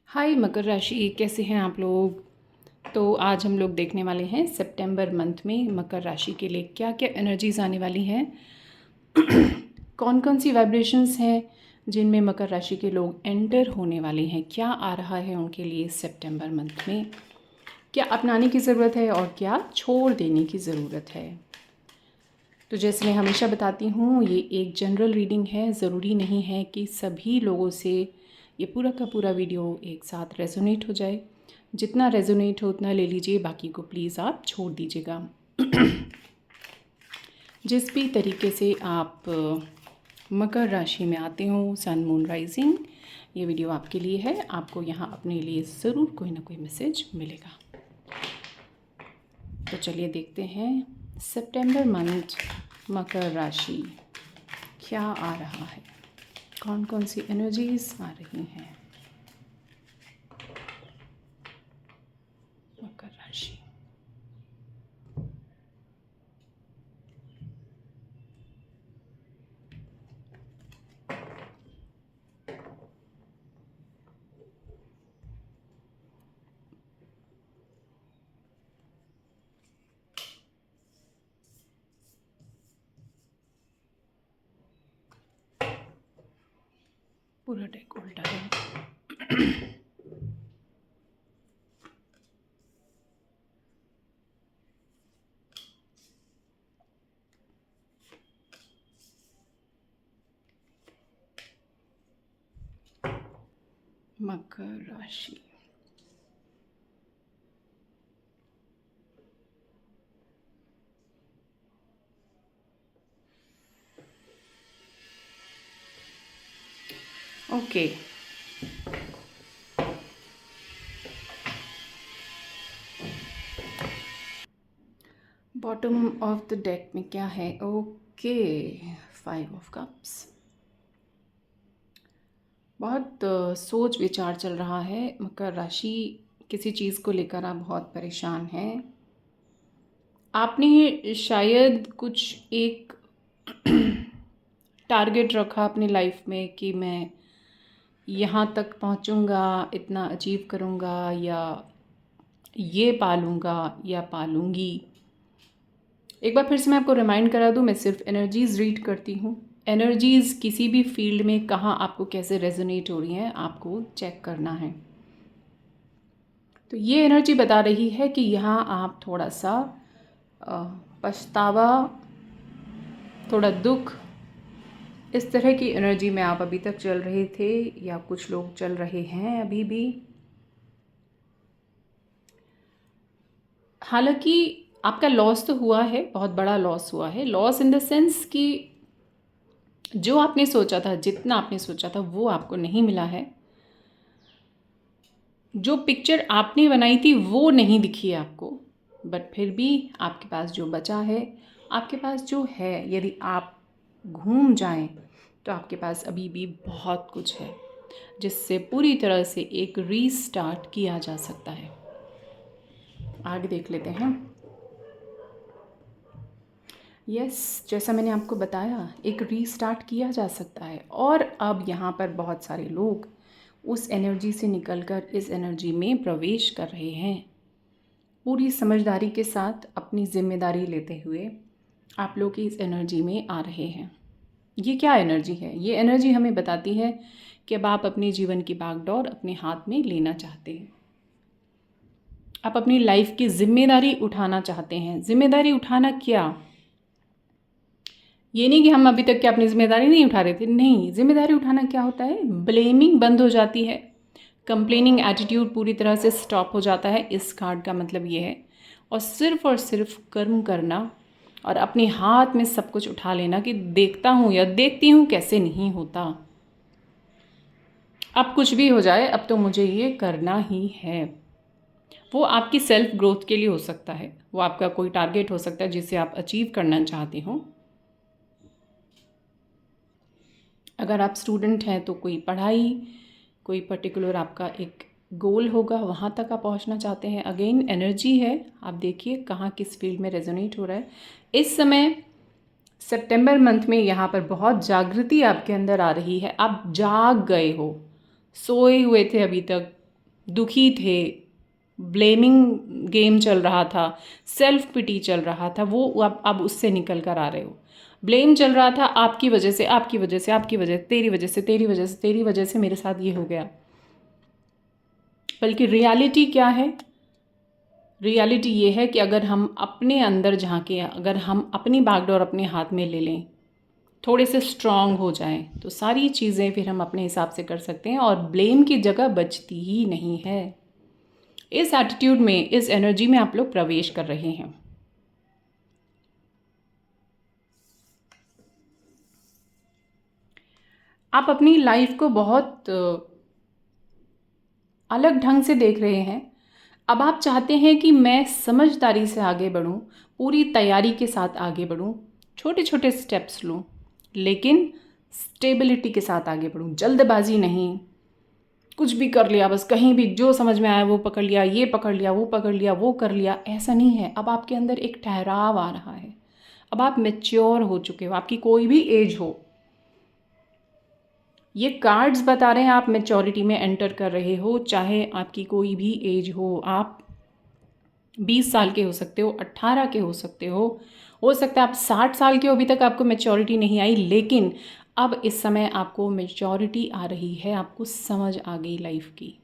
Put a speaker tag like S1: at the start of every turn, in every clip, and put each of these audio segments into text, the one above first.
S1: हाय मकर राशि, कैसे हैं आप लोग। तो आज हम लोग देखने वाले हैं सितंबर मंथ में मकर राशि के लिए क्या क्या एनर्जीज आने वाली हैं। कौन कौन सी वाइब्रेशंस हैं जिनमें मकर राशि के लोग एंटर होने वाले हैं, क्या आ रहा है उनके लिए सितंबर मंथ में, क्या अपनाने की ज़रूरत है और क्या छोड़ देने की ज़रूरत है। तो जैसे मैं हमेशा बताती हूँ, ये एक जनरल रीडिंग है। ज़रूरी नहीं है कि सभी लोगों से ये पूरा का पूरा वीडियो एक साथ रेजोनेट हो जाए। जितना रेजोनेट हो उतना ले लीजिए, बाकी को प्लीज़ आप छोड़ दीजिएगा। जिस भी तरीके से आप मकर राशि में आते हो, सन मून राइजिंग, ये वीडियो आपके लिए है। आपको यहाँ अपने लिए ज़रूर कोई ना कोई मैसेज मिलेगा। तो चलिए देखते हैं सितंबर मंथ मकर राशि क्या आ रहा है, कौन कौन सी एनर्जीज आ रही हैं मकर राशि। पूरा डेक उल्टा है। मकर राशि, okay. Bottom of the deck में क्या है? Okay, 5 of cups. बहुत सोच विचार चल रहा है मकर राशि। किसी चीज़ को लेकर आप बहुत परेशान हैं। आपने शायद कुछ एक टारगेट रखा अपनी लाइफ में कि मैं यहाँ तक पहुँचूँगा, इतना अचीव करूँगा, या ये पालूँगा या पालूँगी। एक बार फिर से मैं आपको रिमाइंड करा दूँ, मैं सिर्फ एनर्जीज़ रीड करती हूँ। एनर्जीज़ किसी भी फील्ड में कहाँ आपको कैसे रेजोनेट हो रही हैं, आपको चेक करना है। तो ये एनर्जी बता रही है कि यहाँ आप थोड़ा सा पछतावा, थोड़ा दुख, इस तरह की एनर्जी में आप अभी तक चल रहे थे, या कुछ लोग चल रहे हैं अभी भी। हालांकि आपका लॉस तो हुआ है, बहुत बड़ा लॉस हुआ है। लॉस इन द सेंस कि जो आपने सोचा था, जितना आपने सोचा था, वो आपको नहीं मिला है। जो पिक्चर आपने बनाई थी वो नहीं दिखी है आपको, बट फिर भी आपके पास जो बचा है, आपके पास जो है, यदि आप घूम जाएं तो आपके पास अभी भी बहुत कुछ है जिससे पूरी तरह से एक रीस्टार्ट किया जा सकता है। आगे देख लेते हैं। यस, जैसा मैंने आपको बताया, एक रीस्टार्ट किया जा सकता है। और अब यहाँ पर बहुत सारे लोग उस एनर्जी से निकलकर इस एनर्जी में प्रवेश कर रहे हैं। पूरी समझदारी के साथ अपनी जिम्मेदारी लेते हुए आप लोग इस एनर्जी में आ रहे हैं। ये क्या एनर्जी है? ये एनर्जी हमें बताती है कि अब आप अपने जीवन की बागडोर अपने हाथ में लेना चाहते हैं। आप अपनी लाइफ की जिम्मेदारी उठाना चाहते हैं। जिम्मेदारी उठाना क्या? ये नहीं कि हम अभी तक क्या अपनी जिम्मेदारी नहीं उठा रहे थे, नहीं। जिम्मेदारी उठाना क्या होता है? ब्लेमिंग बंद हो जाती है, कंप्लेनिंग एटीट्यूड पूरी तरह से स्टॉप हो जाता है। इस कार्ड का मतलब ये है। और सिर्फ कर्म करना और अपने हाथ में सब कुछ उठा लेना कि देखता हूँ या देखती हूँ कैसे नहीं होता। अब कुछ भी हो जाए, अब तो मुझे ये करना ही है। वो आपकी सेल्फ ग्रोथ के लिए हो सकता है, वो आपका कोई टारगेट हो सकता है जिसे आप अचीव करना चाहते हो। अगर आप स्टूडेंट हैं तो कोई पढ़ाई, कोई पर्टिकुलर आपका एक गोल होगा, वहाँ तक आप पहुँचना चाहते हैं। अगेन एनर्जी है, आप देखिए कहाँ किस फील्ड में रेजोनेट हो रहा है इस समय। सितंबर मंथ में यहाँ पर बहुत जागृति आपके अंदर आ रही है। आप जाग गए हो, सोए हुए थे अभी तक, दुखी थे, ब्लेमिंग गेम चल रहा था, सेल्फ पिटी चल रहा था, वो अब उससे निकल कर आ रहे हो। ब्लेम चल रहा था आपकी वजह से, आपकी वजह से, आपकी वजह, तेरी वजह से, तेरी वजह से, तेरी वजह से मेरे साथ ये हो गया। बल्कि रियलिटी क्या है? रियलिटी ये है कि अगर हम अपने अंदर झांकें, अगर हम अपनी बागडोर अपने हाथ में ले लें, थोड़े से स्ट्रांग हो जाएं, तो सारी चीज़ें फिर हम अपने हिसाब से कर सकते हैं और ब्लेम की जगह बचती ही नहीं है। इस एटीट्यूड में, इस एनर्जी में आप लोग प्रवेश कर रहे हैं। आप अपनी लाइफ को बहुत अलग ढंग से देख रहे हैं। अब आप चाहते हैं कि मैं समझदारी से आगे बढ़ूं, पूरी तैयारी के साथ आगे बढ़ूं, छोटे छोटे स्टेप्स लूं, लेकिन स्टेबिलिटी के साथ आगे बढ़ूं, जल्दबाजी नहीं। कुछ भी कर लिया, बस कहीं भी जो समझ में आया वो पकड़ लिया, ये पकड़ लिया, वो पकड़ लिया, वो कर लिया, ऐसा नहीं है। अब आपके अंदर एक ठहराव आ रहा है। अब आप मैच्योर हो चुके हो, आपकी कोई भी एज हो। ये कार्ड्स बता रहे हैं आप मैच्योरिटी में एंटर कर रहे हो, चाहे आपकी कोई भी एज हो। आप 20 साल के हो सकते हो, 18 के हो सकते हो सकता है आप 60 साल के हो, अभी तक आपको मैच्योरिटी नहीं आई, लेकिन अब इस समय आपको मैच्योरिटी आ रही है, आपको समझ आ गई लाइफ की।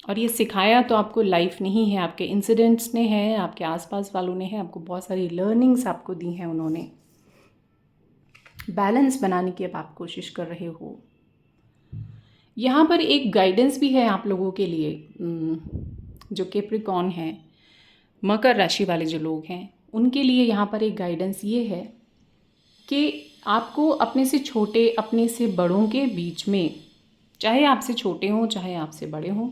S1: और ये सिखाया तो आपको लाइफ नहीं है, आपके इंसिडेंट्स ने हैं, आपके आसपास वालों ने हैं, आपको बहुत सारी लर्निंग्स आपको दी हैं उन्होंने। बैलेंस बनाने की अब आप कोशिश कर रहे हो। यहाँ पर एक गाइडेंस भी है आप लोगों के लिए, जो कैप्रिकॉर्न हैं, मकर राशि वाले जो लोग हैं, उनके लिए यहाँ पर एक गाइडेंस ये है कि आपको अपने से छोटे, अपने से बड़ों के बीच में, चाहे आपसे छोटे हों चाहे आपसे बड़े हों,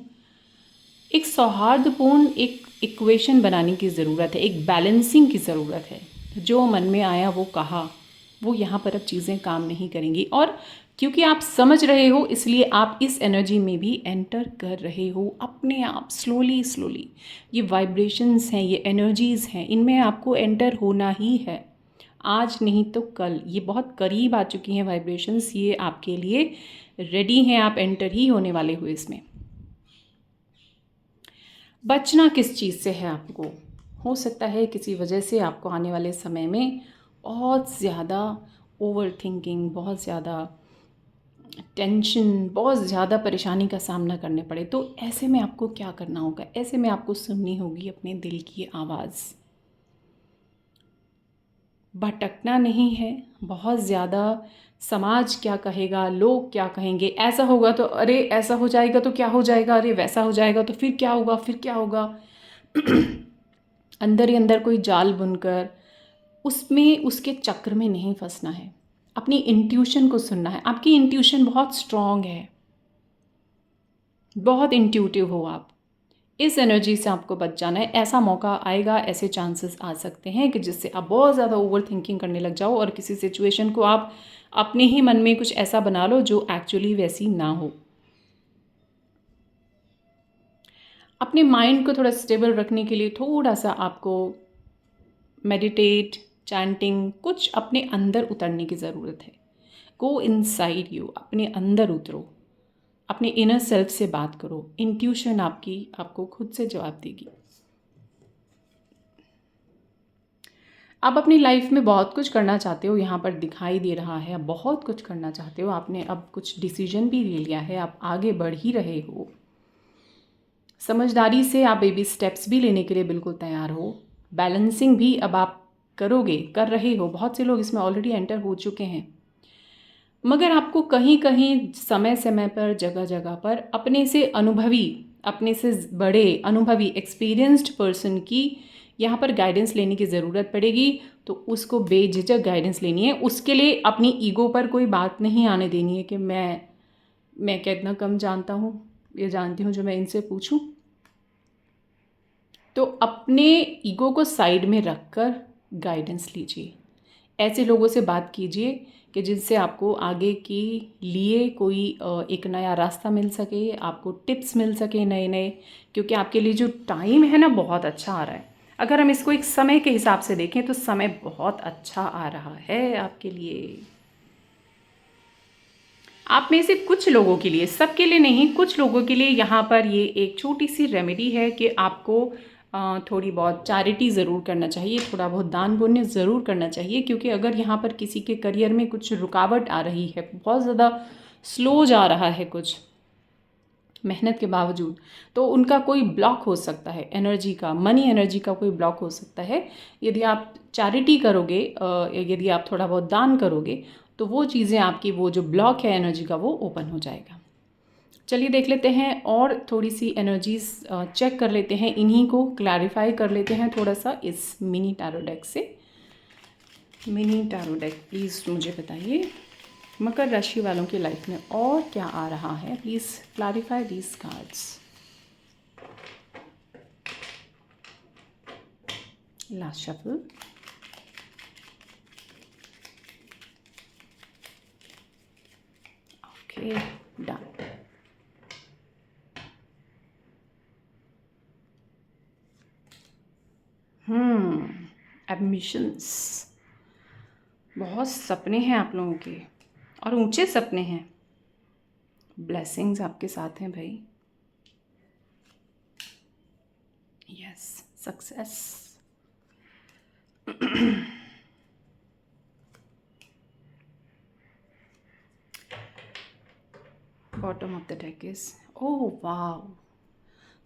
S1: एक सौहार्दपूर्ण एक इक्वेशन बनाने की ज़रूरत है, एक बैलेंसिंग की ज़रूरत है। जो मन में आया वो कहा, वो यहाँ पर अब चीज़ें काम नहीं करेंगी। और क्योंकि आप समझ रहे हो, इसलिए आप इस एनर्जी में भी एंटर कर रहे हो अपने आप, स्लोली स्लोली। ये वाइब्रेशंस हैं, ये एनर्जीज़ हैं, इनमें आपको एंटर होना ही है, आज नहीं तो कल। ये बहुत करीब आ चुकी हैं वाइब्रेशंस, ये आपके लिए रेडी हैं, आप एंटर ही होने वाले हो इसमें। बचना किस चीज़ से है आपको? हो सकता है किसी वजह से आपको आने वाले समय में बहुत ज़्यादा ओवर थिंकिंग, बहुत ज़्यादा टेंशन, बहुत ज़्यादा परेशानी का सामना करने पड़े। तो ऐसे में आपको क्या करना होगा? ऐसे में आपको सुननी होगी अपने दिल की आवाज़। भटकना नहीं है, बहुत ज़्यादा समाज क्या कहेगा, लोग क्या कहेंगे, ऐसा होगा तो अरे ऐसा हो जाएगा तो क्या हो जाएगा, अरे वैसा हो जाएगा तो फिर क्या होगा, फिर क्या होगा। अंदर ही अंदर कोई जाल बुनकर उसमें, उसके चक्र में नहीं फंसना है। अपनी इंट्यूशन को सुनना है। आपकी इंट्यूशन बहुत स्ट्रॉन्ग है, बहुत इंट्यूटिव हो आप। इस एनर्जी से आपको बच जाना है। ऐसा मौका आएगा, ऐसे चांसेस आ सकते हैं कि जिससे आप बहुत ज़्यादा ओवर थिंकिंग करने लग जाओ और किसी सिचुएशन को आप अपने ही मन में कुछ ऐसा बना लो जो एक्चुअली वैसी ना हो। अपने माइंड को थोड़ा स्टेबल रखने के लिए थोड़ा सा आपको मेडिटेट, चैंटिंग, कुछ अपने अंदर उतरने की ज़रूरत है। गो इनसाइड यू, अपने अंदर उतरो, अपने इनर सेल्फ से बात करो। इंट्यूशन आपकी आपको खुद से जवाब देगी। आप अपनी लाइफ में बहुत कुछ करना चाहते हो, यहाँ पर दिखाई दे रहा है। आप बहुत कुछ करना चाहते हो, आपने अब कुछ डिसीजन भी ले लिया है, आप आगे बढ़ ही रहे हो। समझदारी से आप बेबी स्टेप्स भी लेने के लिए बिल्कुल तैयार हो। बैलेंसिंग भी अब आप करोगे, कर रहे हो। बहुत से लोग इसमें ऑलरेडी एंटर हो चुके हैं, मगर आपको कहीं कहीं समय समय पर, जगह जगह पर अपने से अनुभवी, अपने से बड़े अनुभवी एक्सपीरियंस्ड पर्सन की यहाँ पर गाइडेंस लेने की ज़रूरत पड़ेगी। तो उसको बेझिझक गाइडेंस लेनी है। उसके लिए अपनी ईगो पर कोई बात नहीं आने देनी है कि मैं क्या इतना कम जानता हूँ, ये जानती हूँ जो मैं इनसे पूछूं। तो अपने ईगो को साइड में रखकर गाइडेंस लीजिए। ऐसे लोगों से बात कीजिए कि जिनसे आपको आगे के लिए कोई एक नया रास्ता मिल सके, आपको टिप्स मिल सके नए नए। क्योंकि आपके लिए जो टाइम है ना, बहुत अच्छा आ रहा है। अगर हम इसको एक समय के हिसाब से देखें तो समय बहुत अच्छा आ रहा है आपके लिए। आप में से कुछ लोगों के लिए, सबके लिए नहीं, कुछ लोगों के लिए यहाँ पर ये एक छोटी सी रेमेडी है कि आपको थोड़ी बहुत चैरिटी ज़रूर करना चाहिए, थोड़ा बहुत दान पुण्य ज़रूर करना चाहिए। क्योंकि अगर यहाँ पर किसी के करियर में कुछ रुकावट आ रही है, बहुत ज़्यादा स्लो जा रहा है कुछ मेहनत के बावजूद, तो उनका कोई ब्लॉक हो सकता है, एनर्जी का, मनी एनर्जी का कोई ब्लॉक हो सकता है। यदि आप चैरिटी करोगे, यदि आप थोड़ा बहुत दान करोगे, तो वो चीज़ें आपकी, वो जो ब्लॉक है एनर्जी का, वो ओपन हो जाएगा। चलिए देख लेते हैं और थोड़ी सी एनर्जीज चेक कर लेते हैं, इन्हीं को क्लैरिफाई कर लेते हैं थोड़ा सा इस मिनी टैरो डेक से। मिनी टैरो डेक प्लीज़ मुझे बताइए मकर राशि वालों की लाइफ में और क्या आ रहा है, please clarify these cards. Last shuffle. Okay, done. Ambitions, बहुत सपने हैं आप लोगों के और ऊंचे सपने हैं। ब्लेसिंग्स आपके साथ हैं भाई। Yes, success. Bottom of the deck is, oh wow,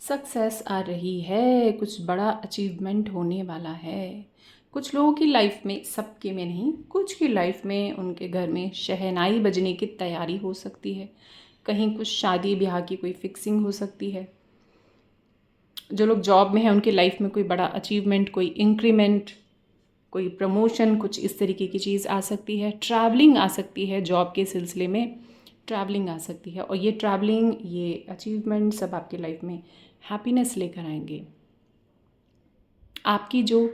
S1: success आ रही है, कुछ बड़ा अचीवमेंट होने वाला है। कुछ लोगों की लाइफ में, सबके में नहीं, कुछ की लाइफ में उनके घर में शहनाई बजने की तैयारी हो सकती है। कहीं कुछ शादी ब्याह की कोई फिक्सिंग हो सकती है। जो लोग जॉब में हैं उनकी लाइफ में कोई बड़ा अचीवमेंट, कोई इंक्रीमेंट, कोई प्रमोशन, कुछ इस तरीके की चीज़ आ सकती है। ट्रैवलिंग आ सकती है, जॉब के सिलसिले में ट्रैवलिंग आ सकती है। और ये ट्रैवलिंग, ये अचीवमेंट सब आपकी लाइफ में हैप्पीनेस लेकर आएंगे। आपकी जो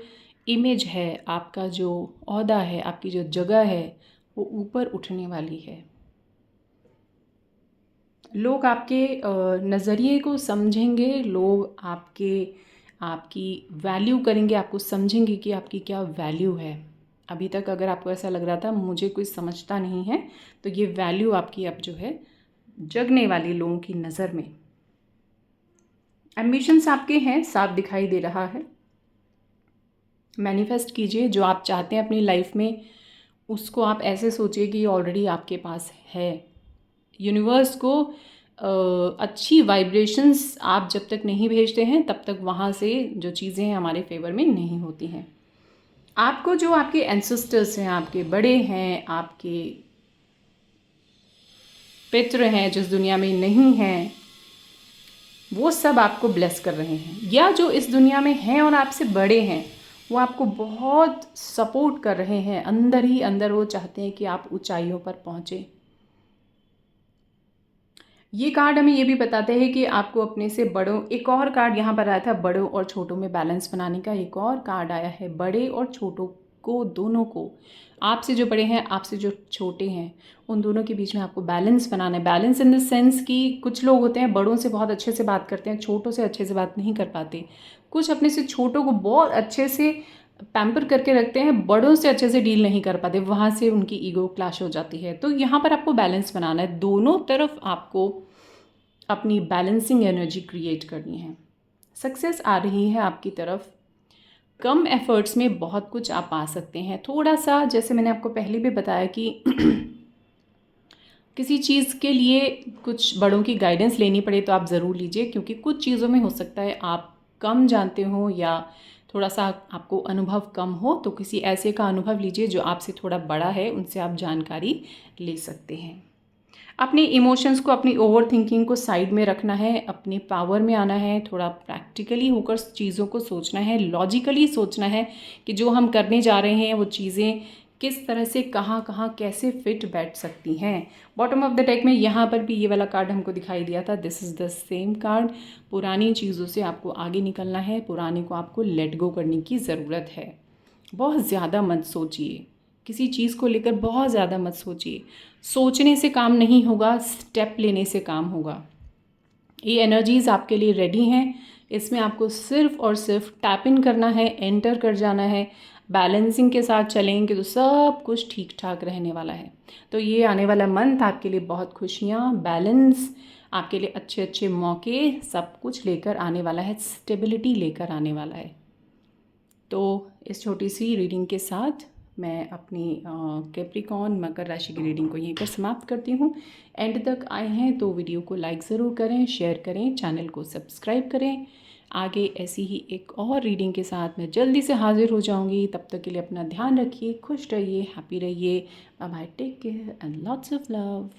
S1: इमेज है, आपका जो ओहदा है, आपकी जो जगह है, वो ऊपर उठने वाली है। लोग आपके नज़रिए को समझेंगे, लोग आपकी वैल्यू करेंगे, आपको समझेंगे कि आपकी क्या वैल्यू है। अभी तक अगर आपको ऐसा लग रहा था मुझे कोई समझता नहीं है, तो ये वैल्यू आपकी अब जो है जगने वाली लोगों की नज़र में। एम्बिशंस आपके हैं, साफ दिखाई दे रहा है। मैनिफेस्ट कीजिए जो आप चाहते हैं अपनी लाइफ में, उसको आप ऐसे सोचिए कि ऑलरेडी आपके पास है। यूनिवर्स को अच्छी वाइब्रेशंस आप जब तक नहीं भेजते हैं तब तक वहाँ से जो चीज़ें हैं हमारे फेवर में नहीं होती हैं। आपको जो आपके एंसेस्टर्स हैं, आपके बड़े हैं, आपके पितृ हैं जिस दुनिया में नहीं हैं, वो सब आपको ब्लेस कर रहे हैं। या जो इस दुनिया में हैं और आपसे बड़े हैं, वो आपको बहुत सपोर्ट कर रहे हैं। अंदर ही अंदर वो चाहते हैं कि आप ऊंचाइयों पर पहुँचें। ये कार्ड हमें ये भी बताते हैं कि आपको अपने से बड़ों, एक और कार्ड यहाँ पर आया था बड़ों और छोटों में बैलेंस बनाने का, एक और कार्ड आया है बड़े और छोटों को, दोनों को, आपसे जो बड़े हैं, आपसे जो छोटे हैं, उन दोनों के बीच में आपको बैलेंस बनाना है। बैलेंस इन द सेंस कि कुछ लोग होते हैं बड़ों से बहुत अच्छे से बात करते हैं, छोटों से अच्छे से बात नहीं कर पाते। कुछ अपने से छोटों को बहुत अच्छे से पैम्पर करके रखते हैं, बड़ों से अच्छे से डील नहीं कर पाते, वहाँ से उनकी ईगो क्लैश हो जाती है। तो यहाँ पर आपको बैलेंस बनाना है, दोनों तरफ आपको अपनी बैलेंसिंग एनर्जी क्रिएट करनी है। सक्सेस आ रही है आपकी तरफ। कम एफर्ट्स में बहुत कुछ आप पा सकते हैं। थोड़ा सा, जैसे मैंने आपको पहले भी बताया कि किसी चीज़ के लिए कुछ बड़ों की गाइडेंस लेनी पड़े तो आप ज़रूर लीजिए, क्योंकि कुछ चीज़ों में हो सकता है आप कम जानते हो या थोड़ा सा आपको अनुभव कम हो, तो किसी ऐसे का अनुभव लीजिए जो आपसे थोड़ा बड़ा है, उनसे आप जानकारी ले सकते हैं। अपने इमोशंस को, अपनी ओवर थिंकिंग को साइड में रखना है, अपने पावर में आना है, थोड़ा प्रैक्टिकली होकर चीज़ों को सोचना है, लॉजिकली सोचना है कि जो हम करने जा रहे हैं वो चीज़ें किस तरह से, कहाँ कहाँ कैसे फिट बैठ सकती हैं। बॉटम ऑफ द डेक में यहाँ पर भी ये वाला कार्ड हमको दिखाई दिया था, this is the same card. पुरानी चीज़ों से आपको आगे निकलना है, पुराने को आपको लेट गो करने की ज़रूरत है। बहुत ज़्यादा मत सोचिए, किसी चीज़ को लेकर बहुत ज़्यादा मत सोचिए। सोचने से काम नहीं होगा, स्टेप लेने से काम होगा। ये एनर्जीज़ आपके लिए रेडी हैं। इसमें आपको सिर्फ और सिर्फ टैप इन करना है, एंटर कर जाना है, बैलेंसिंग के साथ चलेंगे तो सब कुछ ठीक ठाक रहने वाला है। तो ये आने वाला मंथ आपके लिए बहुत खुशियाँ, बैलेंस, आपके लिए अच्छे अच्छे मौके, सब कुछ लेकर आने वाला है, स्टेबिलिटी लेकर आने वाला है। तो इस छोटी सी रीडिंग के साथ मैं अपनी कैप्रिकॉन मकर राशि की रीडिंग को यहीं पर समाप्त करती हूँ। एंड तक आए हैं तो वीडियो को लाइक ज़रूर करें, शेयर करें, चैनल को सब्सक्राइब करें। आगे ऐसी ही एक और रीडिंग के साथ मैं जल्दी से हाजिर हो जाऊंगी। तब तक के लिए अपना ध्यान रखिए, खुश रहिए, हैप्पी रहिए। Bye bye, take care and lots of love.